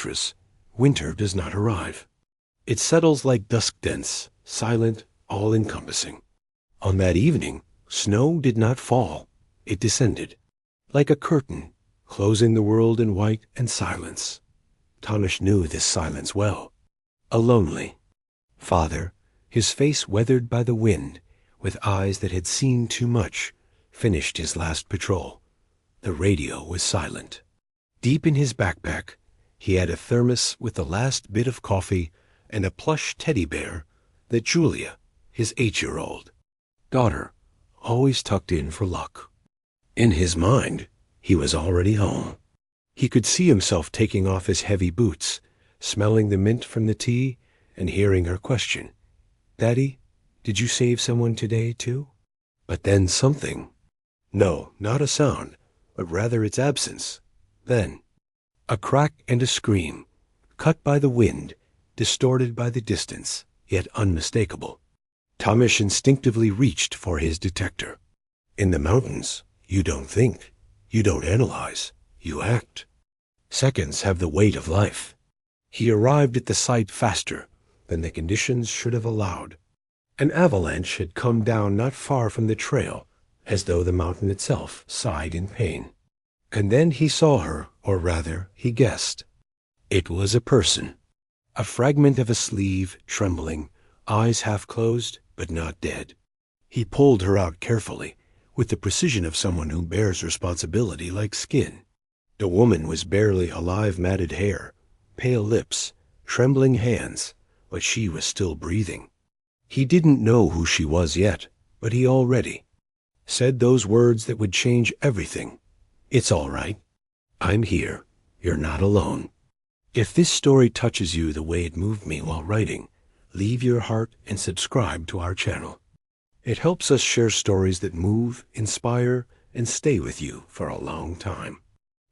mattress, winter does not arrive. It settles like dusk dense, silent, all-encompassing. On that evening, snow did not fall. It descended, like a curtain, closing the world in white and silence. Tanish knew this silence well. A lonely father, his face weathered by the wind, with eyes that had seen too much, finished his last patrol. The radio was silent. Deep in his backpack, he had a thermos with the last bit of coffee and a plush teddy bear that Julia, his 8-year-old daughter, always tucked in for luck. In his mind, he was already home. He could see himself taking off his heavy boots, smelling the mint from the tea, and hearing her question, "Daddy, did you save someone today, too?" But then something. No, not a sound, but rather its absence. Then, a crack and a scream, cut by the wind, distorted by the distance, yet unmistakable. Tamish instinctively reached for his detector. In the mountains, you don't think, you don't analyze, you act. Seconds have the weight of life. He arrived at the site faster than the conditions should have allowed. An avalanche had come down not far from the trail, as though the mountain itself sighed in pain. And then he saw her, or rather, he guessed. It was a person. A fragment of a sleeve, trembling, eyes half closed, but not dead. He pulled her out carefully, with the precision of someone who bears responsibility like skin. The woman was barely alive, matted hair, pale lips, trembling hands, but she was still breathing. He didn't know who she was yet, but he already said those words that would change everything. "It's all right. I'm here. You're not alone." If this story touches you the way it moved me while writing, leave your heart and subscribe to our channel. It helps us share stories that move, inspire, and stay with you for a long time.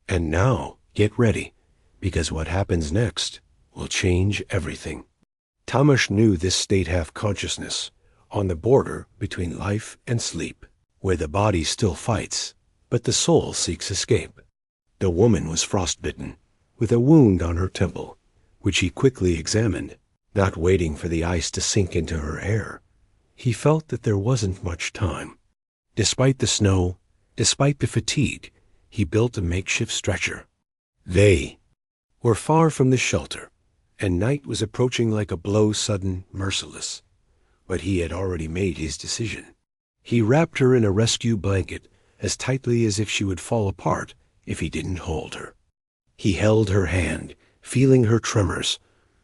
And now, get ready, because what happens next will change everything. Tamish knew this state half-consciousness, on the border between life and sleep, where the body still fights, but the soul seeks escape. The woman was frostbitten, with a wound on her temple, which he quickly examined, not waiting for the ice to sink into her hair. He felt that there wasn't much time. Despite the snow, despite the fatigue, he built a makeshift stretcher. They were far from the shelter, and night was approaching like a blow sudden, merciless. But he had already made his decision. He wrapped her in a rescue blanket as tightly as if she would fall apart if he didn't hold her. He held her hand, feeling her tremors,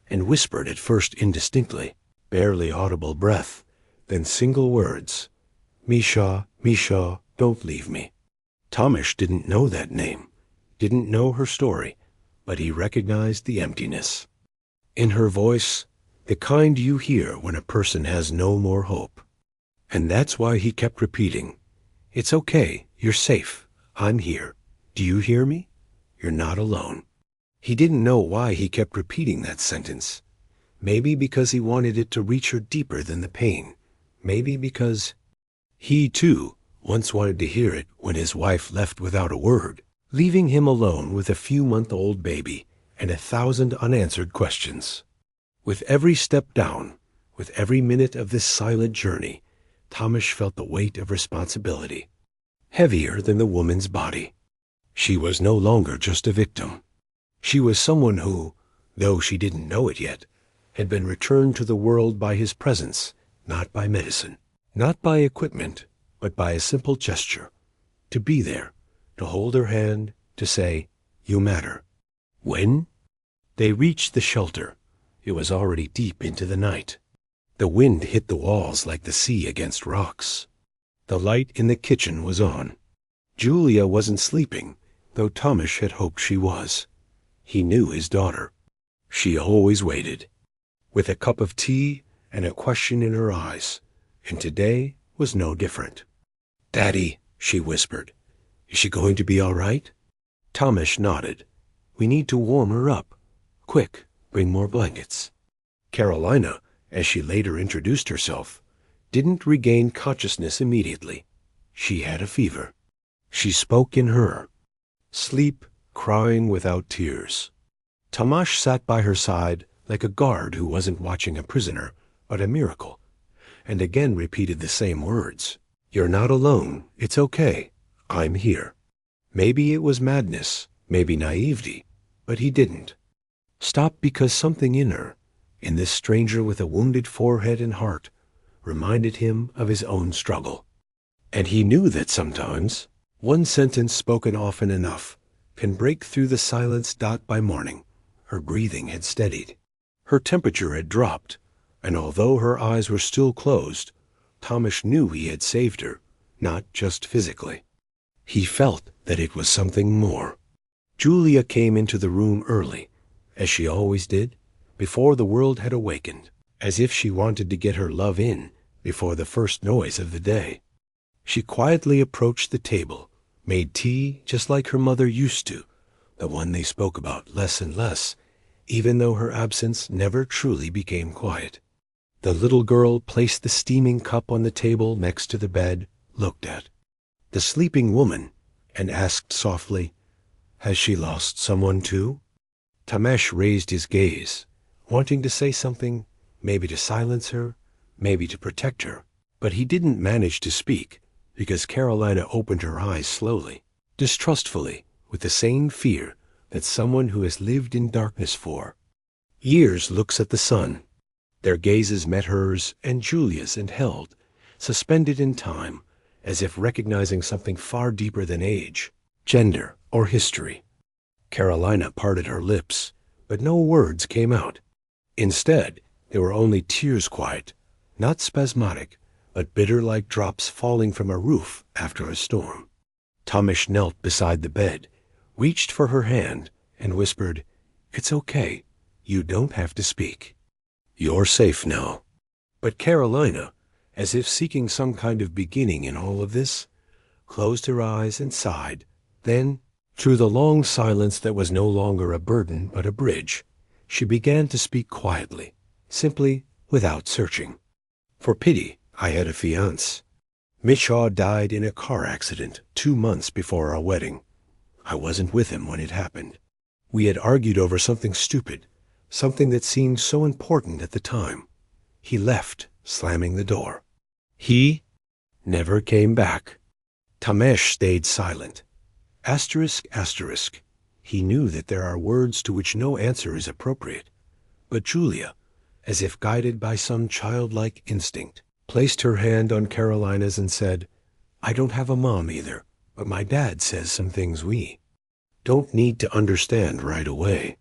and whispered at first indistinctly, barely audible breath, then single words, "Misha, Misha, don't leave me." Tamish didn't know that name, didn't know her story, but he recognized the emptiness. In her voice, the kind you hear when a person has no more hope. And that's why he kept repeating, "It's okay, you're safe, I'm here. Do you hear me? You're not alone." He didn't know why he kept repeating that sentence. Maybe because he wanted it to reach her deeper than the pain. Maybe because he, too, once wanted to hear it when his wife left without a word, leaving him alone with a few-month-old baby and 1,000 unanswered questions. With every step down, with every minute of this silent journey, Tamish felt the weight of responsibility, heavier than the woman's body. She was no longer just a victim. She was someone who, though she didn't know it yet, had been returned to the world by his presence, not by medicine, not by equipment, but by a simple gesture. To be there, to hold her hand, to say, "You matter." When they reached the shelter, it was already deep into the night. The wind hit the walls like the sea against rocks. The light in the kitchen was on. Julia wasn't sleeping, though Tamish had hoped she was. He knew his daughter. She always waited, with a cup of tea and a question in her eyes, and today was no different. "Daddy," she whispered, "is she going to be all right?" Tamish nodded. "We need to warm her up. Quick, bring more blankets." Carolina, as she later introduced herself, didn't regain consciousness immediately. She had a fever. She spoke in her sleep, crying without tears. Tamash sat by her side like a guard who wasn't watching a prisoner, but a miracle, and again repeated the same words. "You're not alone. It's okay. I'm here." Maybe it was madness, maybe naivety, but he didn't stop because something in her, in this stranger with a wounded forehead and heart, reminded him of his own struggle. And he knew that sometimes one sentence spoken often enough can break through the silence. By morning, her breathing had steadied. Her temperature had dropped, and although her eyes were still closed, Thomas knew he had saved her, not just physically. He felt that it was something more. Julia came into the room early, as she always did, before the world had awakened, as if she wanted to get her love in before the first noise of the day. She quietly approached the table, made tea just like her mother used to, the one they spoke about less and less, even though her absence never truly became quiet. The little girl placed the steaming cup on the table next to the bed, looked at the sleeping woman, and asked softly, "Has she lost someone too?" Tamesh raised his gaze, wanting to say something, maybe to silence her, maybe to protect her, but he didn't manage to speak because Carolina opened her eyes slowly, distrustfully, with the same fear that someone who has lived in darkness for years looks at the sun. Their gazes met hers and Julia's and held, suspended in time, as if recognizing something far deeper than age, gender, or history. Carolina parted her lips, but no words came out. Instead, there were only tears, quiet, not spasmodic, but bitter like drops falling from a roof after a storm. Thomas knelt beside the bed, reached for her hand, and whispered, "It's okay. You don't have to speak. You're safe now." But Carolina, as if seeking some kind of beginning in all of this, closed her eyes and sighed. Then, through the long silence that was no longer a burden but a bridge, she began to speak quietly, simply, without searching. "For pity, I had a fiancé. Mishaw died in a car accident 2 months before our wedding. I wasn't with him when it happened. We had argued over something stupid, something that seemed so important at the time. He left, slamming the door. He never came back." Tamesh stayed silent. Asterisk, asterisk. He knew that there are words to which no answer is appropriate. But Julia, as if guided by some childlike instinct, placed her hand on Carolina's and said, "I don't have a mom either, but my dad says some things we don't need to understand right away."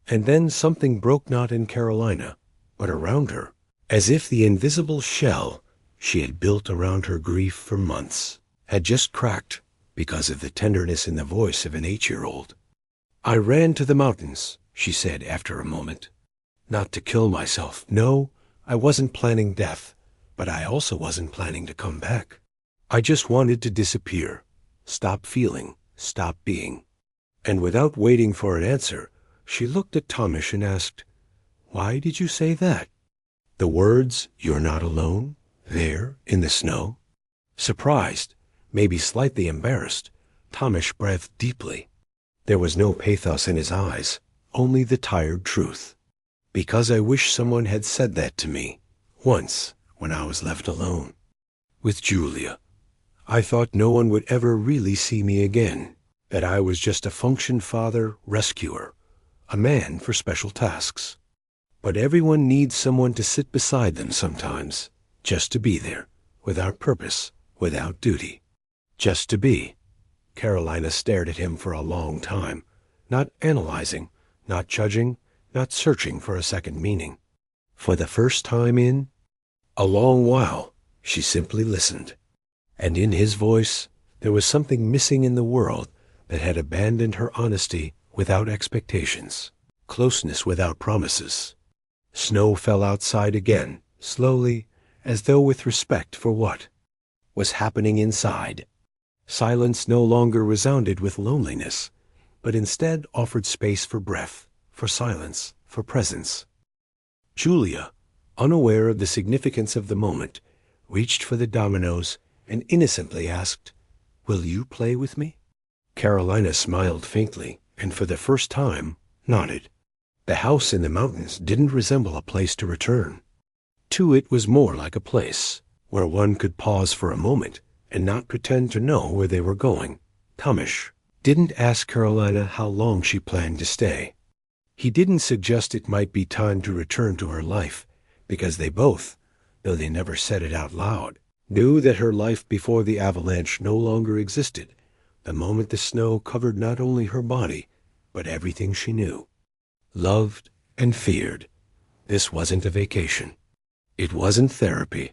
And then something broke not in Carolina, but around her, as if the invisible shell she had built around her grief for months had just cracked because of the tenderness in the voice of an 8-year-old. "I ran to the mountains," she said after a moment. "Not to kill myself. No, I wasn't planning death, but I also wasn't planning to come back. I just wanted to disappear, stop feeling, stop being." And without waiting for an answer, she looked at Thomas and asked, "Why did you say that?" The words, "You're not alone," there, in the snow. Surprised, maybe slightly embarrassed, Thomas breathed deeply. There was no pathos in his eyes, only the tired truth. "Because I wish someone had said that to me, once, when I was left alone with Julia. I thought no one would ever really see me again, that I was just a function father, rescuer, a man for special tasks. But everyone needs someone to sit beside them sometimes, just to be there, without purpose, without duty. Just to be." Carolina stared at him for a long time, not analyzing, not judging, not searching for a second meaning. For the first time in a long while, she simply listened. And in his voice, there was something missing in the world that had abandoned her honesty without expectations, closeness without promises. Snow fell outside again, slowly, as though with respect for what was happening inside. Silence no longer resounded with loneliness, but instead offered space for breath, for silence, for presence. Julia, unaware of the significance of the moment, reached for the dominoes and innocently asked, "Will you play with me?" Carolina smiled faintly, and for the first time nodded. The house in the mountains didn't resemble a place to return to. It was more like a place where one could pause for a moment and not pretend to know where they were going. Thomas didn't ask Carolina how long she planned to stay. He didn't suggest it might be time to return to her life, because they both, though they never said it out loud, knew that her life before the avalanche no longer existed the moment the snow covered not only her body, but everything she knew, loved, and feared. This wasn't a vacation. It wasn't therapy.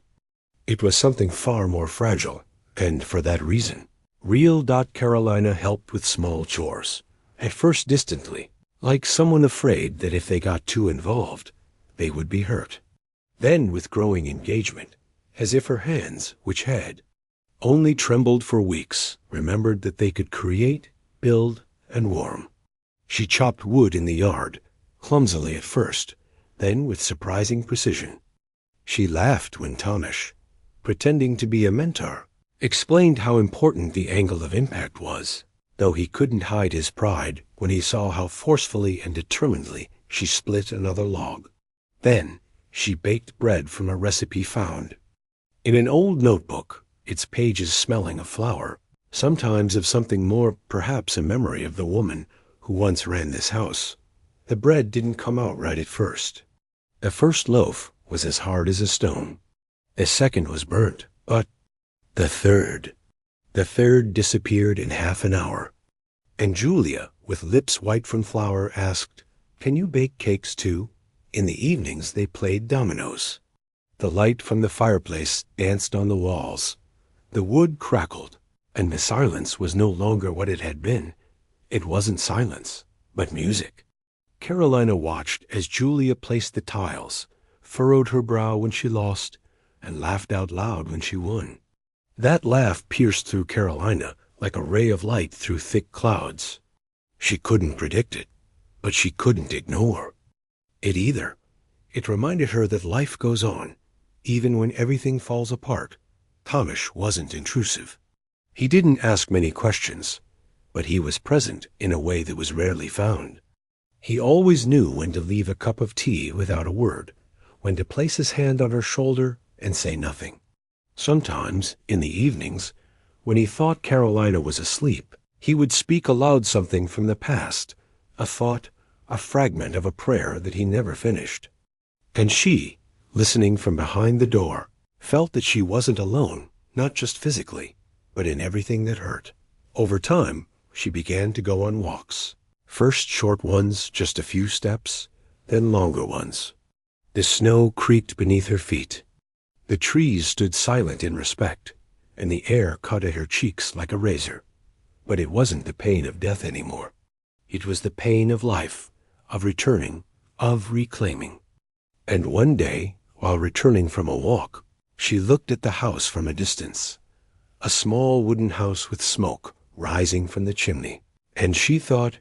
It was something far more fragile, and for that reason, real. Carolina helped with small chores, at first distantly, like someone afraid that if they got too involved, they would be hurt. Then with growing engagement, as if her hands, which had only trembled for weeks, remembered that they could create, build, and warm. She chopped wood in the yard, clumsily at first, then with surprising precision. She laughed when Thomas, pretending to be a mentor, explained how important the angle of impact was, though he couldn't hide his pride when he saw how forcefully and determinedly she split another log. Then she baked bread from a recipe found in an old notebook, its pages smelling of flour, sometimes of something more, perhaps a memory of the woman who once ran this house. The bread didn't come out right at first. The first loaf was as hard as a stone. The second was burnt, but the third disappeared in half an hour. And Julia, with lips white from flour, asked, "Can you bake cakes too?" In the evenings they played dominoes. The light from the fireplace danced on the walls. The wood crackled, and the silence was no longer what it had been. It wasn't silence, but music. Carolina watched as Julia placed the tiles, furrowed her brow when she lost, and laughed out loud when she won. That laugh pierced through Carolina like a ray of light through thick clouds. She couldn't predict it, but she couldn't ignore it either. It reminded her that life goes on, even when everything falls apart. Thomas wasn't intrusive. He didn't ask many questions, but he was present in a way that was rarely found. He always knew when to leave a cup of tea without a word, when to place his hand on her shoulder and say nothing. Sometimes, in the evenings, when he thought Carolina was asleep, he would speak aloud something from the past, a thought, a fragment of a prayer that he never finished. And she, listening from behind the door, felt that she wasn't alone, not just physically, but in everything that hurt. Over time, she began to go on walks. First short ones, just a few steps, then longer ones. The snow creaked beneath her feet. The trees stood silent in respect, and the air cut at her cheeks like a razor. But it wasn't the pain of death anymore. It was the pain of life, of returning, of reclaiming. And one day, while returning from a walk, she looked at the house from a distance, a small wooden house with smoke rising from the chimney, and she thought,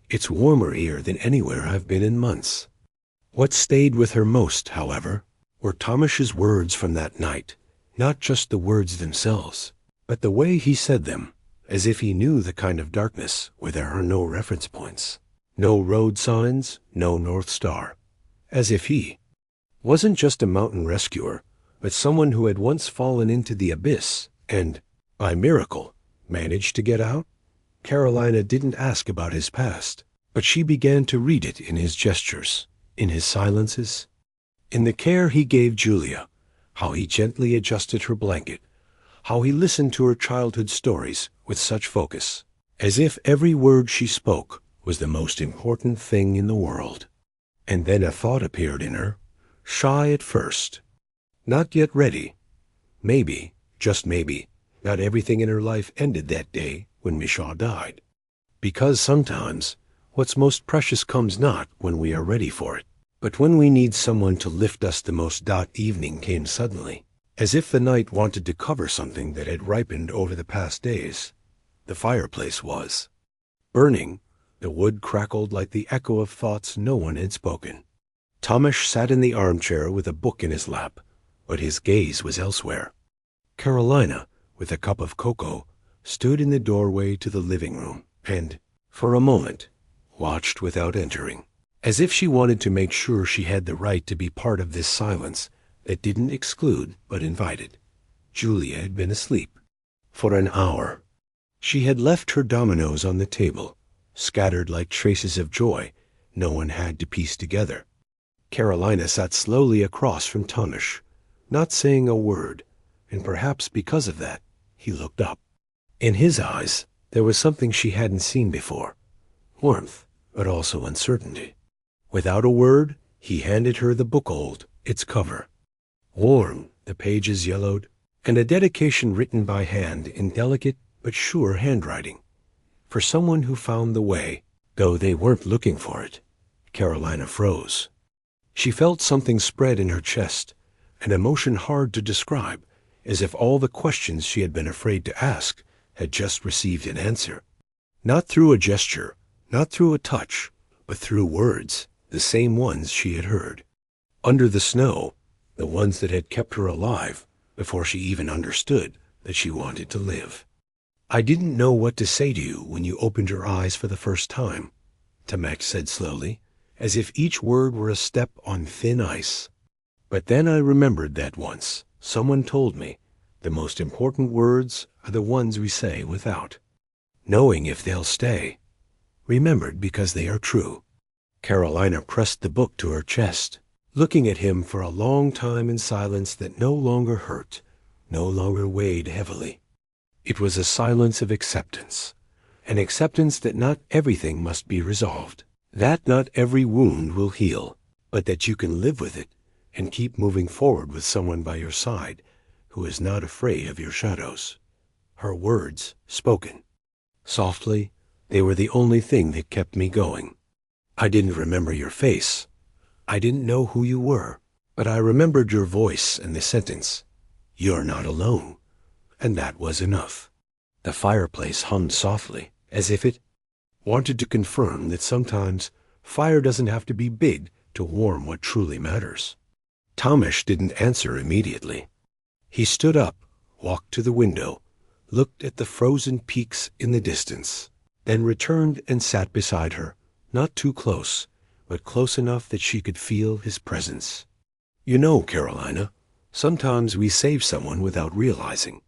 "It's warmer here than anywhere I've been in months." What stayed with her most, however, were Thomas's words from that night, not just the words themselves, but the way he said them, as if he knew the kind of darkness where there are no reference points, no road signs, no North Star. As if he wasn't just a mountain rescuer, but someone who had once fallen into the abyss and, by miracle, managed to get out. Carolina didn't ask about his past, but she began to read it in his gestures, in his silences, in the care he gave Julia, how he gently adjusted her blanket, how he listened to her childhood stories with such focus, as if every word she spoke was the most important thing in the world. And then a thought appeared in her, shy at first, not yet ready. Maybe, just maybe, not everything in her life ended that day when Mishaw died. Because sometimes what's most precious comes not when we are ready for it, but when we need someone to lift us the most. Evening came suddenly, as if the night wanted to cover something that had ripened over the past days. The fireplace was burning. The wood crackled like the echo of thoughts no one had spoken. Thomas sat in the armchair with a book in his lap, but his gaze was elsewhere. Carolina, with a cup of cocoa, stood in the doorway to the living room, and, for a moment, watched without entering. as if she wanted to make sure she had the right to be part of this silence that didn't exclude but invited. Julia had been asleep. For an hour. She had left her dominoes on the table, scattered like traces of joy no one had to piece together. Carolina sat slowly across from Thomas, not saying a word, and perhaps because of that, he looked up. In his eyes, there was something she hadn't seen before. Warmth, but also uncertainty. Without a word, he handed her the book, its cover. Worn, the pages yellowed, and a dedication written by hand in delicate but sure handwriting. For someone who found the way, though they weren't looking for it. Carolina froze. She felt something spread in her chest, an emotion hard to describe, as if all the questions she had been afraid to ask had just received an answer. Not through a gesture, not through a touch, but through words, the same ones she had heard. Under the snow, the ones that had kept her alive before she even understood that she wanted to live. I didn't know what to say to you when you opened your eyes for the first time, Tamek said slowly, as if each word were a step on thin ice. But then I remembered that once someone told me the most important words are the ones we say without, knowing if they'll stay. Remembered because they are true. Carolina pressed the book to her chest, looking at him for a long time in silence that no longer hurt, no longer weighed heavily. It was a silence of acceptance, an acceptance that not everything must be resolved, that not every wound will heal, but that you can live with it and keep moving forward with someone by your side who is not afraid of your shadows. Her words, spoken softly, they were the only thing that kept me going. I didn't remember your face. I didn't know who you were, but I remembered your voice and the sentence, "You're not alone." And that was enough. The fireplace hummed softly, as if it wanted to confirm that sometimes fire doesn't have to be big to warm what truly matters. Thomas didn't answer immediately. He stood up, walked to the window, looked at the frozen peaks in the distance, then returned and sat beside her, not too close, but close enough that she could feel his presence. You know, Carolina, sometimes we save someone without realizing.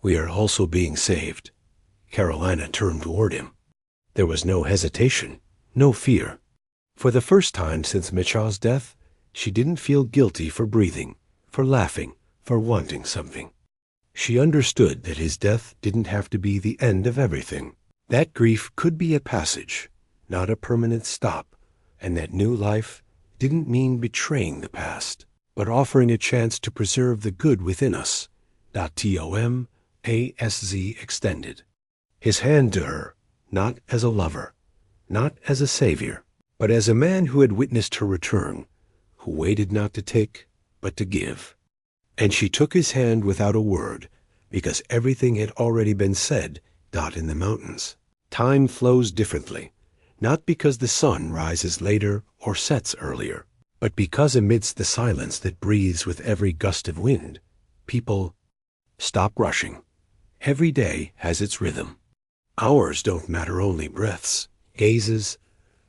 We are also being saved. Carolina turned toward him. There was no hesitation, no fear. For the first time since Micha's death, she didn't feel guilty for breathing, for laughing, for wanting something. She understood that his death didn't have to be the end of everything. That grief could be a passage, not a permanent stop, and that new life didn't mean betraying the past, but offering a chance to preserve the good within us. TOMASZ extended. His hand to her, not as a lover, not as a savior, but as a man who had witnessed her return, who waited not to take, but to give. And she took his hand without a word, because everything had already been said, in the mountains. Time flows differently, not because the sun rises later or sets earlier, but because amidst the silence that breathes with every gust of wind, people stop rushing. Every day has its rhythm. Hours don't matter, only breaths, gazes,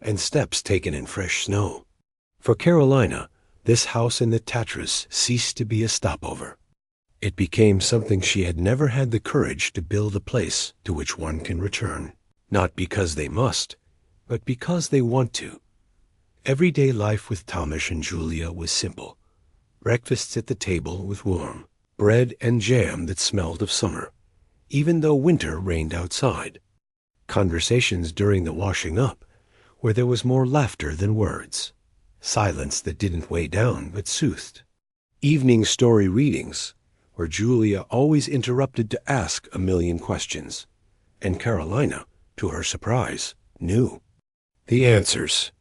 and steps taken in fresh snow. For Carolina, this house in the Tatras ceased to be a stopover. It became something she had never had the courage to build, a place to which one can return, not because they must, but because they want to. Everyday life with Thomas and Julia was simple. Breakfasts at the table with warm bread and jam that smelled of summer, even though winter reigned outside. Conversations during the washing up, where there was more laughter than words. Silence that didn't weigh down but soothed. Evening story readings, where Julia always interrupted to ask a million questions, and Carolina, to her surprise, knew the answers.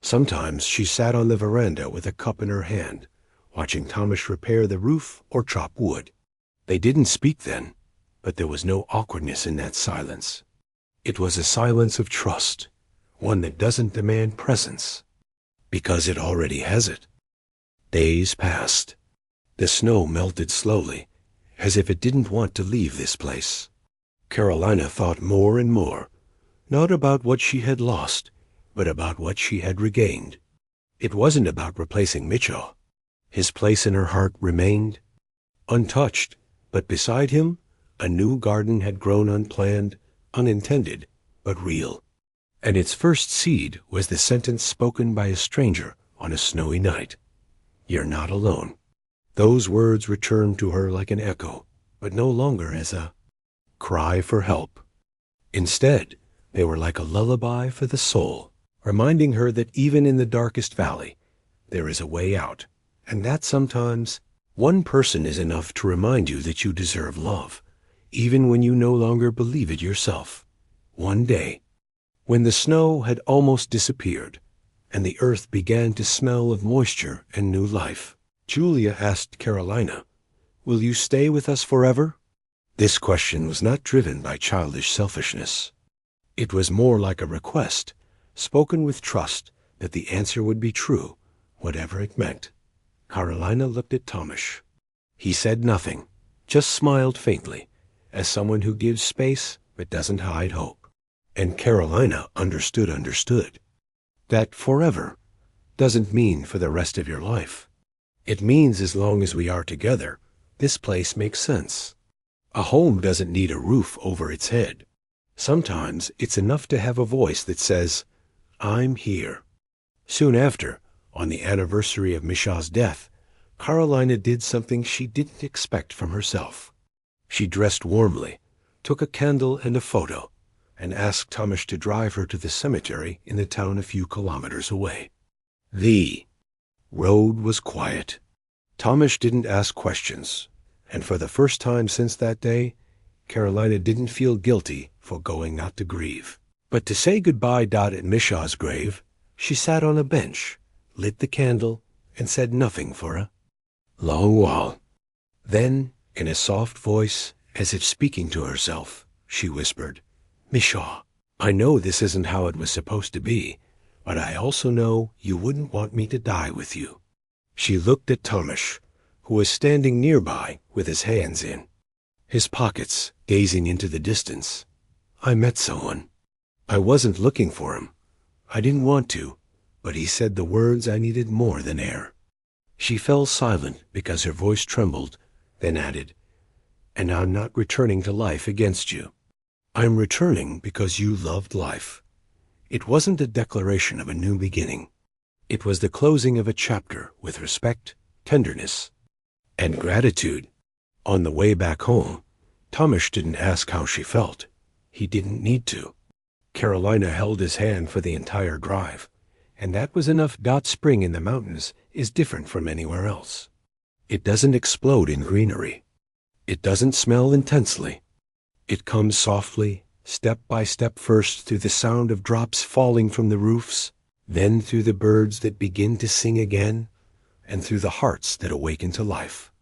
Sometimes she sat on the veranda with a cup in her hand, watching Thomas repair the roof or chop wood. They didn't speak then, but there was no awkwardness in that silence. It was a silence of trust, one that doesn't demand presence, because it already has it. Days passed. The snow melted slowly, as if it didn't want to leave this place. Carolina thought more and more, not about what she had lost, but about what she had regained. It wasn't about replacing Mitchell. His place in her heart remained untouched, but beside him, a new garden had grown unplanned, unintended, but real. And its first seed was the sentence spoken by a stranger on a snowy night. "You're not alone." Those words returned to her like an echo, but no longer as a cry for help. Instead, they were like a lullaby for the soul, reminding her that even in the darkest valley, there is a way out, and that sometimes one person is enough to remind you that you deserve love, even when you no longer believe it yourself. One day, when the snow had almost disappeared, and the earth began to smell of moisture and new life, Julia asked Carolina, "Will you stay with us forever?" This question was not driven by childish selfishness. It was more like a request, spoken with trust that the answer would be true, whatever it meant. Carolina looked at Thomas. He said nothing, just smiled faintly, as someone who gives space but doesn't hide hope. And Carolina understood that forever doesn't mean for the rest of your life. It means as long as we are together, this place makes sense. A home doesn't need a roof over its head. Sometimes it's enough to have a voice that says, "I'm here." Soon after, on the anniversary of Misha's death, Carolina did something she didn't expect from herself. She dressed warmly, took a candle and a photo, and asked Thomas to drive her to the cemetery in the town a few kilometers away. The road was quiet. Thomas didn't ask questions, and for the first time since that day, Carolina didn't feel guilty for going not to grieve. But to say goodbye at Misha's grave, she sat on a bench, lit the candle, and said nothing for a long while. Then, in a soft voice, as if speaking to herself, she whispered, "Misha, I know this isn't how it was supposed to be, but I also know you wouldn't want me to die with you." She looked at Thomas, who was standing nearby with his hands in his pockets, gazing into the distance. "I met someone. I wasn't looking for him. I didn't want to, but he said the words I needed more than air." She fell silent because her voice trembled, then added, "And I'm not returning to life against you. I'm returning because you loved life." It wasn't a declaration of a new beginning. It was the closing of a chapter with respect, tenderness, and gratitude. On the way back home, Thomas didn't ask how she felt. He didn't need to. Carolina held his hand for the entire drive, and that was enough. Spring in the mountains is different from anywhere else. It doesn't explode in greenery. It doesn't smell intensely. It comes softly, step by step, first through the sound of drops falling from the roofs, then through the birds that begin to sing again, and through the hearts that awaken to life.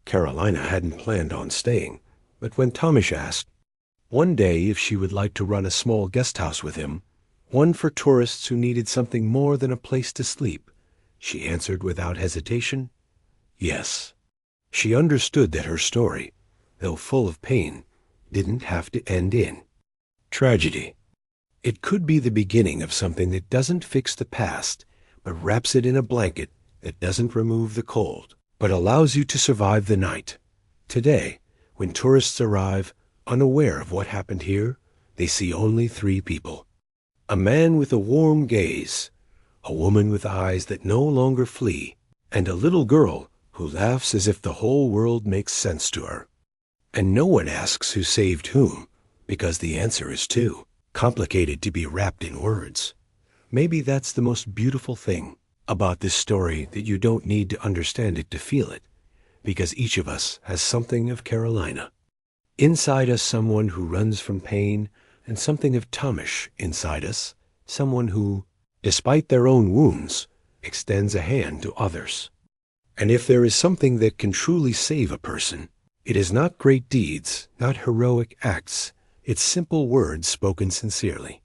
Carolina hadn't planned on staying, but when Thomas asked one day if she would like to run a small guest house with him, one for tourists who needed something more than a place to sleep, she answered without hesitation, yes. She understood that her story, though full of pain, didn't have to end in tragedy. It could be the beginning of something that doesn't fix the past, but wraps it in a blanket that doesn't remove the cold, but allows you to survive the night. Today, when tourists arrive, unaware of what happened here, they see only three people. A man with a warm gaze, a woman with eyes that no longer flee, and a little girl who laughs as if the whole world makes sense to her. And no one asks who saved whom, because the answer is too complicated to be wrapped in words. Maybe that's the most beautiful thing about this story, that you don't need to understand it to feel it, because each of us has something of Carolina. Inside us, someone who runs from pain, and something of Thomas inside us, someone who, despite their own wounds, extends a hand to others. And if there is something that can truly save a person, it is not great deeds, not heroic acts. It's simple words spoken sincerely.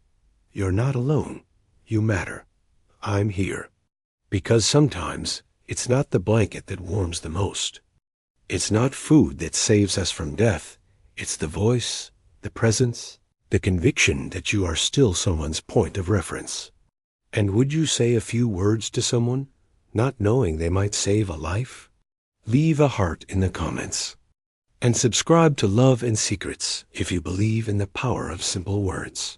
You're not alone. You matter. I'm here. Because sometimes it's not the blanket that warms the most. It's not food that saves us from death. It's the voice, the presence, the conviction that you are still someone's point of reference. And would you say a few words to someone, not knowing they might save a life? Leave a heart in the comments. And subscribe to Love and Secrets if you believe in the power of simple words.